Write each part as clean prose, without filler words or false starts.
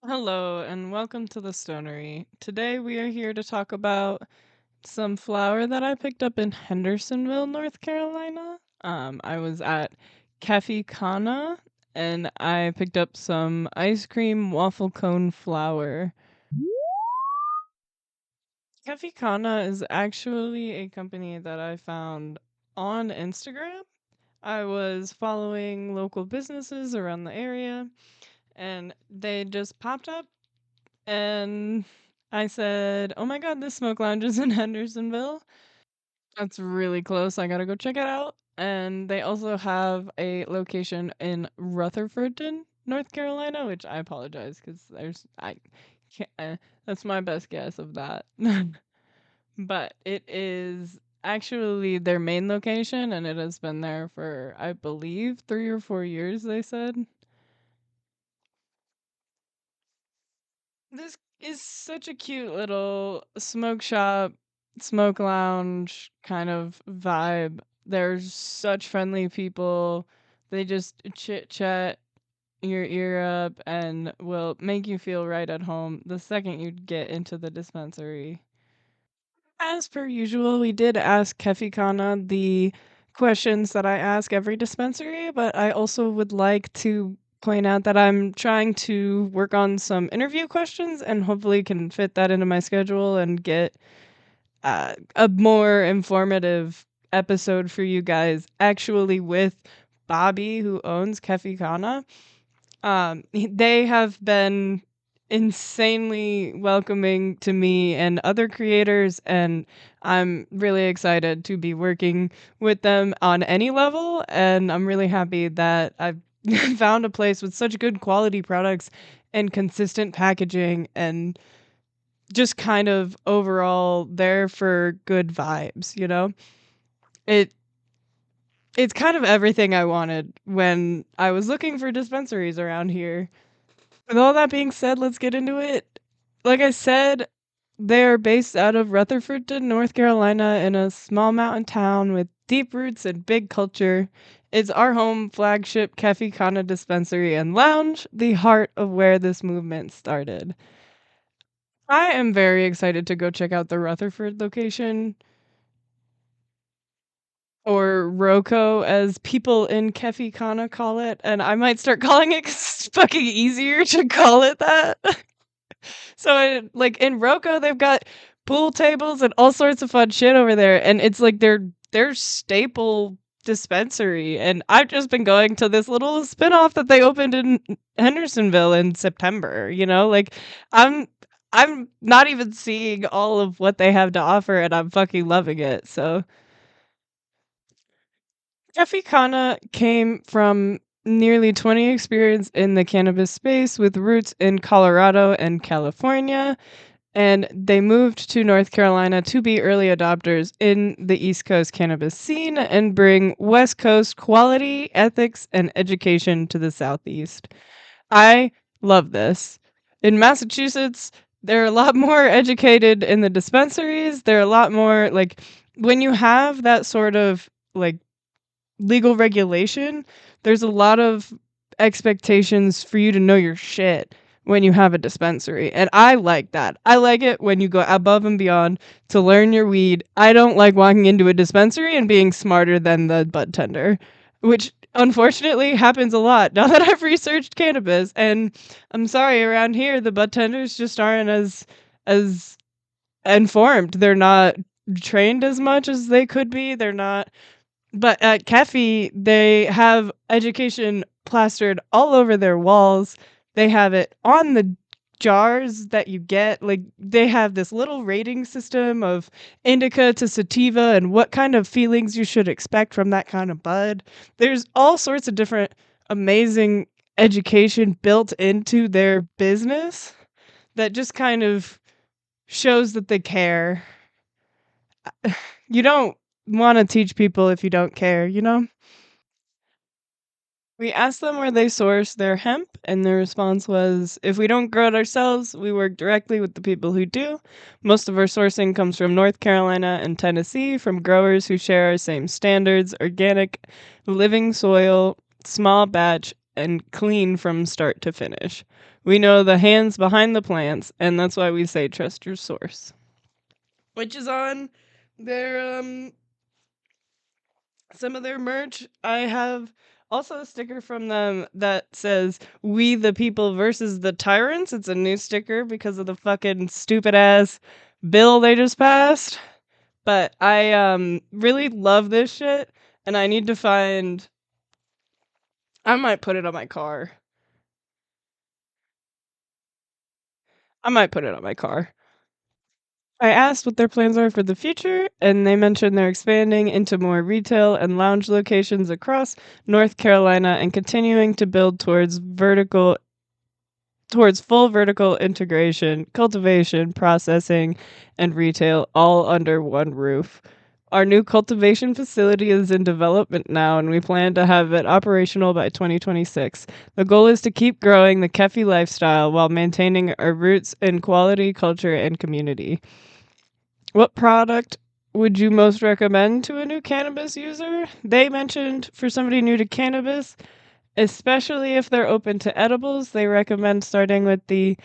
Hello and welcome to the Stonery. Today we are here to talk about some flour that I picked up in Hendersonville, North Carolina. I was at Kefi Kanna and I picked up some ice cream waffle cone flour. Kefi Kanna is actually a company that I found on Instagram. I was following local businesses around the area and they just popped up. And I said, "Oh my god, this smoke lounge is in Hendersonville. That's really close. I gotta go check it out." And they also have a location in Rutherfordton, North Carolina, which I apologize because I can't. That's my best guess of that. But it is actually their main location, and it has been there for I believe 3 or 4 years. They said. This is such a cute little smoke shop, smoke lounge kind of vibe. There's such friendly people. They just chit chat your ear up and will make you feel right at home the second you get into the dispensary. As per usual, we did ask Kefi Kanna the questions that I ask every dispensary, but I also would like to point out that I'm trying to work on some interview questions and hopefully can fit that into my schedule and get a more informative episode for you guys, actually with Bobby, who owns Kefi Kanna. They have been insanely welcoming to me and other creators, and I'm really excited to be working with them on any level. And I'm really happy that I've found a place with such good quality products and consistent packaging and just kind of overall there for good vibes, you know? It it's kind of everything I wanted when I was looking for dispensaries around here. With all that being said, let's get into it. Like I said, they're based out of Rutherfordton, North Carolina, in a small mountain town with deep roots and big culture. It's our home flagship Kefi Kanna dispensary and lounge, the heart of where this movement started. I am very excited to go check out the Rutherford location, or Roko as people in Kefi Kanna call it, and I might start calling it 'cause it's fucking easier to call it that. So, like in Roko, they've got pool tables and all sorts of fun shit over there, and it's like their staple dispensary. And I've just been going to this little spinoff that they opened in Hendersonville in September. Like I'm I'm not even seeing all of what they have to offer, and I'm fucking loving it. So Jeffy Kana came from nearly 20 experience in the cannabis space with roots in Colorado and California, and they moved to North Carolina to be early adopters in the East Coast cannabis scene and bring West Coast quality, ethics, and education to the Southeast. I love this. In Massachusetts, they're a lot more educated in the dispensaries. They're a lot more like when you have that sort of like legal regulation, there's a lot of expectations for you to know your shit when you have a dispensary. And I like that. I like it when you go above and beyond to learn your weed. I don't like walking into a dispensary and being smarter than the bud tender, which unfortunately happens a lot now that I've researched cannabis. And I'm sorry, around here the bud tenders just aren't as informed. They're not trained as much as they could be. They're not, but at Kefi, they have education plastered all over their walls. They have it on the jars that you get. Like, they have this little rating system of indica to sativa and what kind of feelings you should expect from that kind of bud. There's all sorts of different amazing education built into their business that just kind of shows that they care. You don't want to teach people if you don't care, you know? We asked them where they source their hemp, and their response was, if we don't grow it ourselves, we work directly with the people who do. Most of our sourcing comes from North Carolina and Tennessee from growers who share our same standards: organic, living soil, small batch, and clean from start to finish. We know the hands behind the plants, and that's why we say trust your source. Which is on their some of their merch. I have also a sticker from them that says "We the People versus the Tyrants." It's a new sticker because of the fucking stupid ass bill they just passed. But I really love this shit, and I need to find. I might put it on my car. I might put it on my car. I asked what their plans are for the future, and they mentioned they're expanding into more retail and lounge locations across North Carolina and continuing to build towards full vertical integration, cultivation, processing, and retail all under one roof. Our new cultivation facility is in development now, and we plan to have it operational by 2026. The goal is to keep growing the Kefi lifestyle while maintaining our roots in quality, culture, and community. What product would you most recommend to a new cannabis user? They mentioned for somebody new to cannabis, especially if they're open to edibles, they recommend starting with the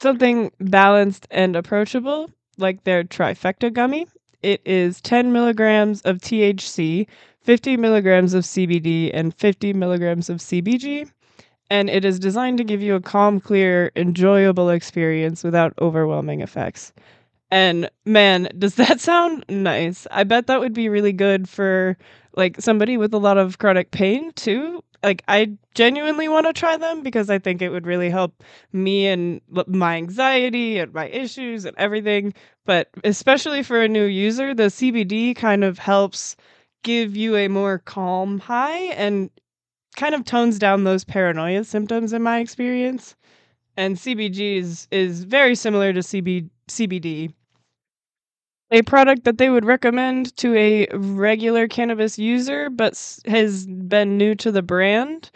something balanced and approachable, like their trifecta gummy. It is 10 milligrams of THC, 50 milligrams of CBD, and 50 milligrams of CBG. And it is designed to give you a calm, clear, enjoyable experience without overwhelming effects. And man, does that sound nice? I bet that would be really good for like somebody with a lot of chronic pain too. Like I genuinely want to try them because I think it would really help me and my anxiety and my issues and everything. But especially for a new user, the CBD kind of helps give you a more calm high and kind of tones down those paranoia symptoms in my experience. And CBG is very similar to CBD, a product that they would recommend to a regular cannabis user but has been new to the brand.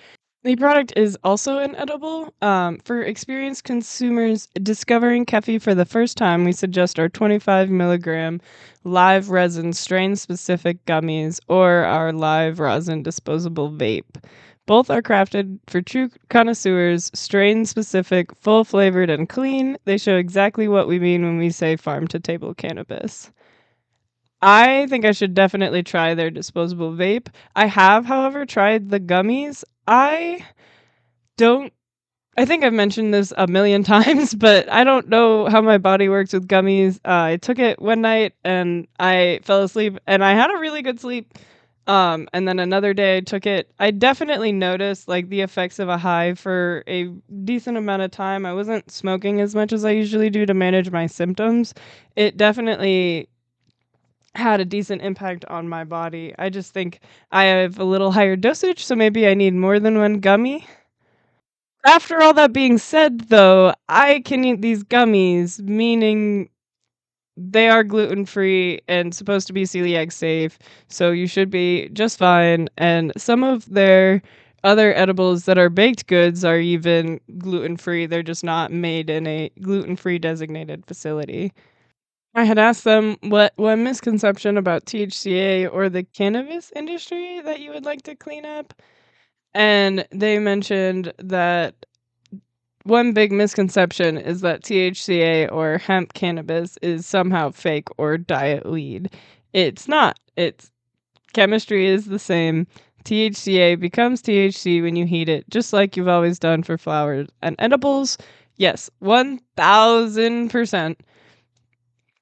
The product is also an edible. For experienced consumers discovering Kefi for the first time, we suggest our 25 milligram live resin strain specific gummies or our live resin disposable vape. Both are crafted for true connoisseurs, strain specific, full flavored, and clean. They show exactly what we mean when we say farm to table cannabis. I think I should definitely try their disposable vape. I have, however, tried the gummies. Don't I think I've mentioned this a million times, but I don't know how my body works with gummies. I took it one night and I fell asleep and I had a really good sleep. And then another day I took it. I definitely noticed like the effects of a high for a decent amount of time. I wasn't smoking as much as I usually do to manage my symptoms. It definitely had a decent impact on my body. I just think I have a little higher dosage, so maybe I need more than one gummy. After all that being said, though, I can eat these gummies, meaning they are gluten free and supposed to be celiac safe, so you should be just fine. And some of their other edibles that are baked goods are even gluten free, they're just not made in a gluten free designated facility. I had asked them what one misconception about THCA or the cannabis industry that you would like to clean up. And they mentioned that one big misconception is that THCA or hemp cannabis is somehow fake or diet weed. It's not. It's chemistry is the same. THCA becomes THC when you heat it, just like you've always done for flowers and edibles. Yes, 1000%.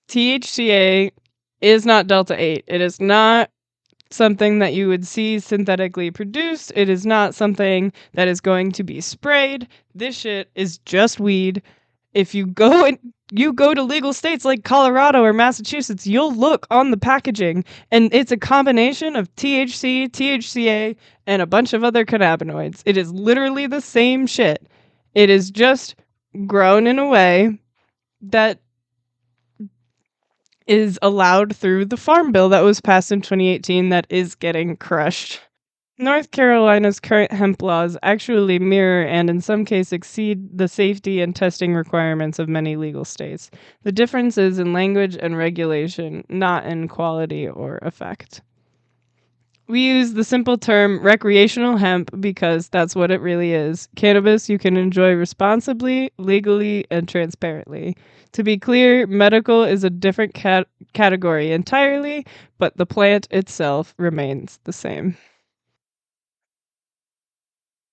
THCA is not Delta 8. It is not something that you would see synthetically produced. It is not something that is going to be sprayed. This shit is just weed. If you go to legal states like Colorado or Massachusetts, you'll look on the packaging and it's a combination of THC, THCA, and a bunch of other cannabinoids. It is literally the same shit. It is just grown in a way that is allowed through the farm bill that was passed in 2018 that is getting crushed. North Carolina's current hemp laws actually mirror and in some cases exceed the safety and testing requirements of many legal states. The difference is in language and regulation, not in quality or effect. We use the simple term recreational hemp because that's what it really is. Cannabis you can enjoy responsibly, legally, and transparently. To be clear, medical is a different category entirely, but the plant itself remains the same.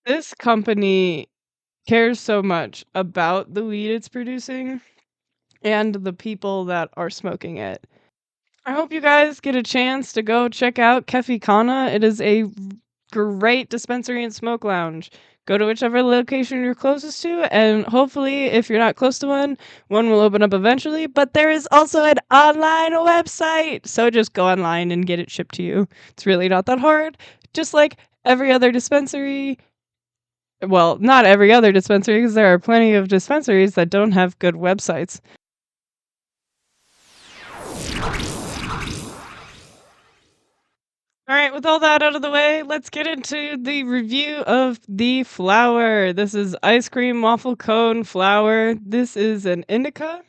This company cares so much about the weed it's producing and the people that are smoking it. I hope you guys get a chance to go check out Kefi Kanna. It is a great dispensary and smoke lounge. Go to whichever location you're closest to, and hopefully, if you're not close to one, one will open up eventually. But there is also an online website, so just go online and get it shipped to you. It's really not that hard. Just like every other dispensary, well, not every other dispensary, because there are plenty of dispensaries that don't have good websites. All right, with all that out of the way, let's get into the review of the flower. This is ice cream waffle cone flour. This is an indica.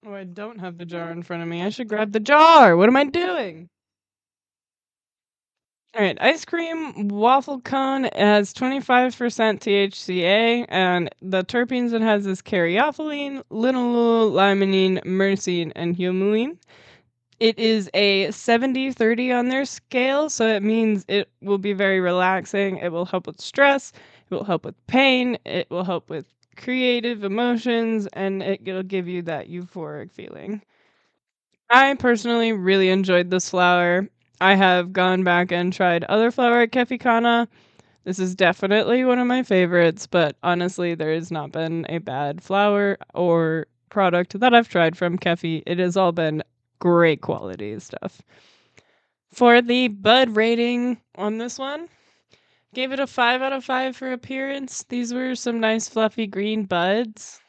Oh, I don't have the jar in front of me. I should grab the jar. What am I doing? All right, ice cream waffle cone has 25% THCA, and the terpenes it has is caryophyllene, linalool, limonene, myrcene, and humulene. It is a 70-30 on their scale, so it means it will be very relaxing. It will help with stress, it will help with pain, it will help with creative emotions, and it'll give you that euphoric feeling. I personally really enjoyed this flower. I have gone back and tried other flower at Kefi Kanna. This is definitely one of my favorites, but honestly, there has not been a bad flower or product that I've tried from Kefi. It has all been great quality stuff. For the bud rating on this one, gave it a 5 out of 5 for appearance. These were some nice fluffy green buds.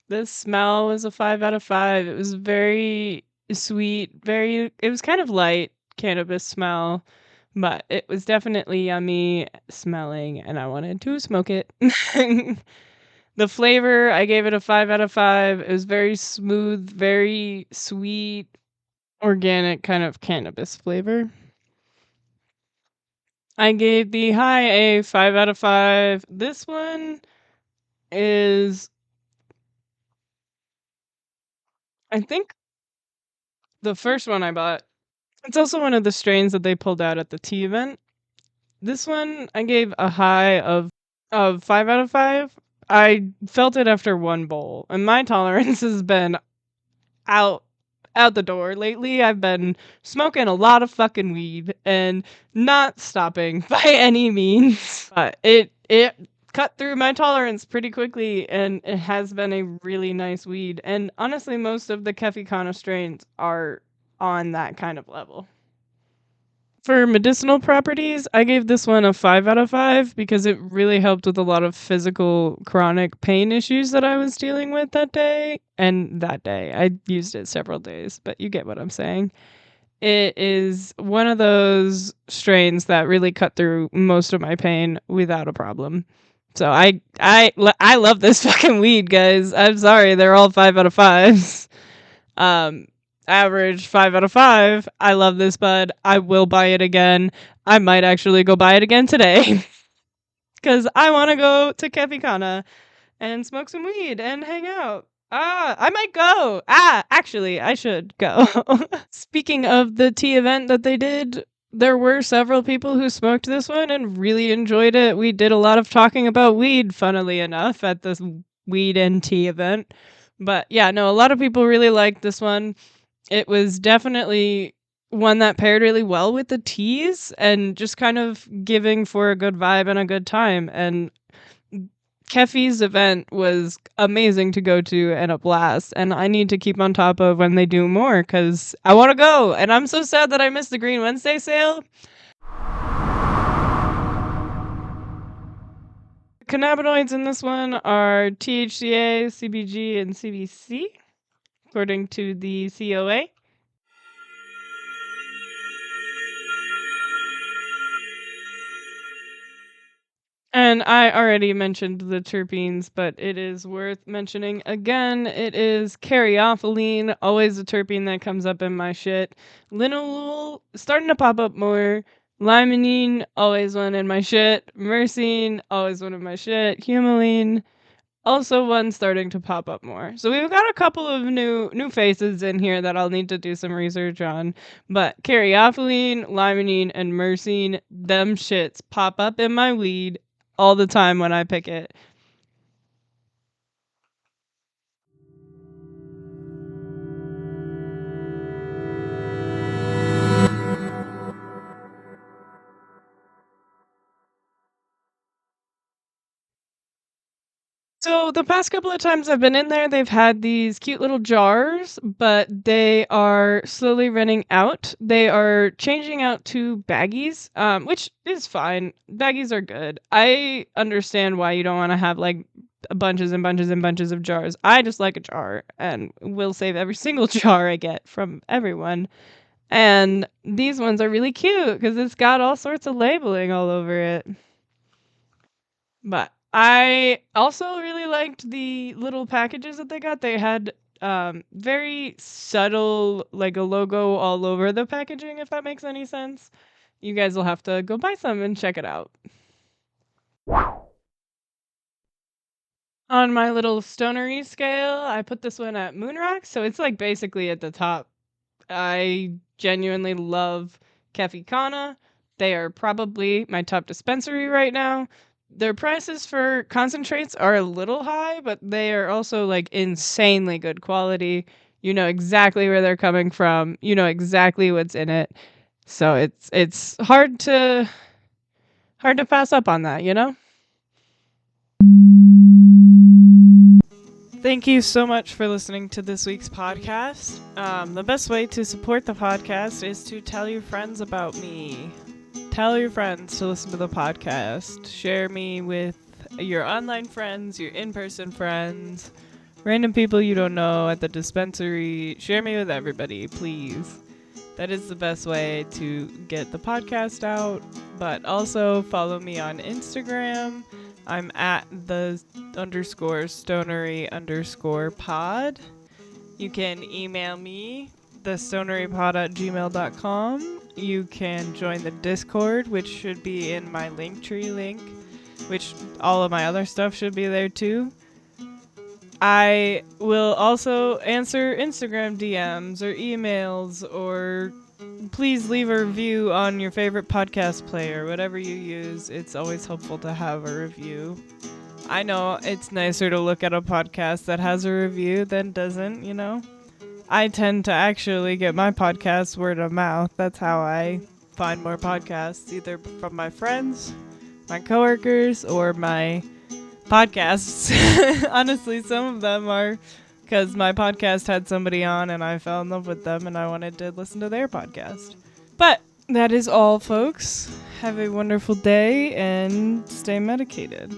The smell was a 5 out of 5. It was very sweet, it was kind of light cannabis smell, but it was definitely yummy smelling and I wanted to smoke it. The flavor, I gave it a 5 out of 5. It was very smooth, very sweet, organic kind of cannabis flavor. I gave the high a 5 out of 5. This one is, I think, the first one I bought. It's also one of the strains that they pulled out at the tea event. This one I gave a high of 5 out of 5. I felt it after one bowl, and my tolerance has been out out the door lately. I've been smoking a lot of fucking weed and not stopping by any means. But it cut through my tolerance pretty quickly and it has been a really nice weed. And honestly, most of the Kefi Kanna strains are on that kind of level. For medicinal properties, I gave this one a 5 out of 5 because it really helped with a lot of physical chronic pain issues that I was dealing with that day. And that day, I used it several days, but you get what I'm saying. It is one of those strains that really cut through most of my pain without a problem. So I love this fucking weed, guys. I'm sorry, they're all 5 out of 5s. Um, Average 5 out of 5. I love this bud. I will buy it again. I might actually go buy it again today because I want to go to Kefi Kanna and smoke some weed and hang out. I might go. Actually, I should go. Speaking of the tea event that they did, there were several people who smoked this one and really enjoyed it. We did a lot of talking about weed, funnily enough, at this weed and tea event. But yeah, no, a lot of people really liked this one. It was definitely one that paired really well with the teas and just kind of giving for a good vibe and a good time. And Kefi's event was amazing to go to and a blast. And I need to keep on top of when they do more because I want to go. And I'm so sad that I missed the Green Wednesday sale. Cannabinoids in this one are THCA, CBG, and CBC, according to the COA. And I already mentioned the terpenes, but it is worth mentioning again. It is caryophyllene, always a terpene that comes up in my shit. Linalool, starting to pop up more. Limonene, always one in my shit. Myrcene, always one in my shit. Humulene, also one starting to pop up more. So we've got a couple of new faces in here that I'll need to do some research on. But caryophyllene, limonene, and myrcene, them shits pop up in my weed all the time when I pick it. So the past couple of times I've been in there, they've had these cute little jars, but they are slowly running out. They are changing out to baggies, which is fine. Baggies are good. I understand why you don't want to have like bunches and bunches and bunches of jars. I just like a jar and will save every single jar I get from everyone. And these ones are really cute because it's got all sorts of labeling all over it. But I also really liked the little packages that they got. They had very subtle, like a logo all over the packaging, if that makes any sense. You guys will have to go buy some and check it out. On my little stonery scale, I put this one at Moonrock, so it's like basically at the top. I genuinely love Kefi Kanna. They are probably my top dispensary right now. Their prices for concentrates are a little high, but they are also like insanely good quality. You know exactly where they're coming from. You know exactly what's in it. So it's hard to pass up on that, you know? Thank you so much for listening to this week's podcast. The best way to support the podcast is to tell your friends about me. Tell your friends to listen to the podcast. Share me with your online friends, your in-person friends, random people you don't know at the dispensary. Share me with everybody, please. That is the best way to get the podcast out. But also follow me on Instagram. I'm at the _stonery_pod. You can email me, thestonerypod@gmail.com. You can join the Discord, which should be in my Linktree link, which all of my other stuff should be there too. I will also answer Instagram DMs or emails, or please leave a review on your favorite podcast player, whatever you use. It's always helpful to have a review. I know it's nicer to look at a podcast that has a review than doesn't, you know? I tend to actually get my podcasts word of mouth. That's how I find more podcasts, either from my friends, my coworkers, or my podcasts. Honestly, some of them are because my podcast had somebody on and I fell in love with them and I wanted to listen to their podcast. But that is all, folks. Have a wonderful day and stay medicated.